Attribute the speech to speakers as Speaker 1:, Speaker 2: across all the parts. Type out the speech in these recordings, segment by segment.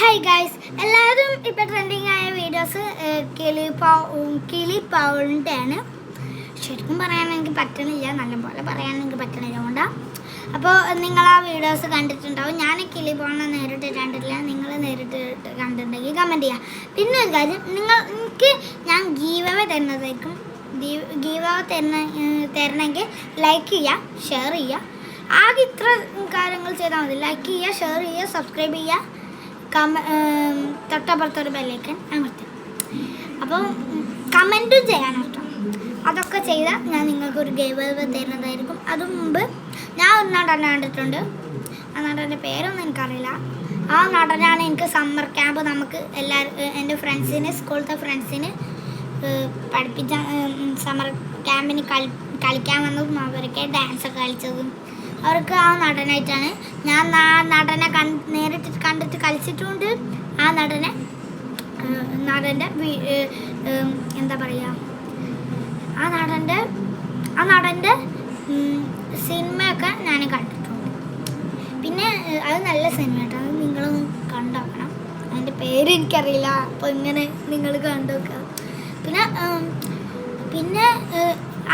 Speaker 1: Hi guys, എല്ലാവരും ഇപ്പോൾ trending ആയ വീഡിയോസ് കിളിപ്പാവലിൻ്റെ ആണ്. ശരിക്കും പറയാൻ എനിക്ക് പറ്റണില്ല, നല്ലപോലെ പറയാൻ എനിക്ക് പറ്റണില്ല കൊണ്ടാണ്. അപ്പോൾ നിങ്ങൾ ആ വീഡിയോസ് കണ്ടിട്ടുണ്ടാവും. ഞാൻ കിളിപ്പാവലിനെ നേരിട്ട് കണ്ടിട്ടില്ല, നിങ്ങൾ നേരിട്ട് കണ്ടിട്ടുണ്ടെങ്കിൽ കമൻറ്റ് ചെയ്യുക. പിന്നെ ഒരു കാര്യം, എനിക്ക് ഞാൻ ഗീവ് അവേ തരുന്നതായിരിക്കും. ഗീവ് അവേ തരണമെങ്കിൽ ലൈക്ക് ചെയ്യുക, ഷെയർ ചെയ്യുക. ആകെ ഇത്ര കാര്യങ്ങൾ ചെയ്താൽ മതി. ലൈക്ക് ചെയ്യുക, ഷെയർ ചെയ്യുക, സബ്സ്ക്രൈബ് ചെയ്യുക, തൊട്ടപ്പുറത്തൊരു ബെല്ലൈക്കൻ അമർത്തുക. അപ്പോൾ കമൻറ്റും ചെയ്യണം കേട്ടോ. അതൊക്കെ ചെയ്താൽ ഞാൻ നിങ്ങൾക്കൊരു ഗീവ് അവേ തരുന്നതായിരിക്കും. അതിനു മുമ്പ് ഞാൻ ഒരു നടനെ കണ്ടിട്ടുണ്ട്. ആ നടൻ്റെ പേരൊന്നും എനിക്കറിയില്ല. ആ നടനാണ് എനിക്ക് സമ്മർ ക്യാമ്പ് നമുക്ക് എൻ്റെ ഫ്രണ്ട്സിന്, സ്കൂളത്തെ ഫ്രണ്ട്സിന് പഠിപ്പിച്ച സമ്മർ ക്യാമ്പിന് കളിക്കാൻ വന്നതും അവരൊക്കെ ഡാൻസൊക്കെ കളിച്ചതും അവർക്ക് ആ നടനായിട്ടാണ്. ഞാൻ ആ നടനെ നേരിട്ട് കണ്ടിട്ട് കളിച്ചിട്ടുണ്ട്. ആ നടൻ്റെ എന്താ പറയുക, ആ നടൻ്റെ സിനിമയൊക്കെ ഞാൻ കണ്ടിട്ടുണ്ട്. പിന്നെ അത് നല്ല സിനിമ കേട്ടോ, അത് നിങ്ങളൊന്ന് കണ്ടുനോക്കണം. അതിൻ്റെ പേര് എനിക്കറിയില്ല, അപ്പോൾ ഇങ്ങനെ നിങ്ങൾ കണ്ടുനോക്കുക. പിന്നെ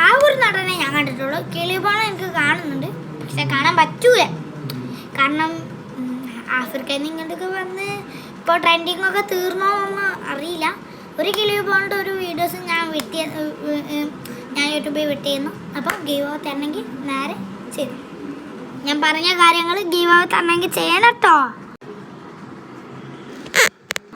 Speaker 1: ആ ഒരു നടനെ ഞാൻ കണ്ടിട്ടുള്ളൂ. കിളിപ്പാവൽ എനിക്ക് കാണുന്നുണ്ട്, പക്ഷെ കാണാൻ പറ്റൂല. കാരണം ആഫ്രിക്കയിൽ നിന്ന് ഇങ്ങോട്ടൊക്കെ വന്ന് ഇപ്പോൾ ട്രെൻഡിങ്ങൊക്കെ തീർന്നോന്ന് അറിയില്ല. ഒരു കിളിപ്പാവലിൻ്റെ ഒരു വീഡിയോസ് ഞാൻ യൂട്യൂബിൽ വിട്ടിരുന്നു. അപ്പോൾ ഗീവ് അവേ തരണമെങ്കിൽ നേരെ ചെയ്തു. ഞാൻ പറഞ്ഞ കാര്യങ്ങൾ ഗീവ് അവേ തരണമെങ്കിൽ ചെയ്യണം കേട്ടോ.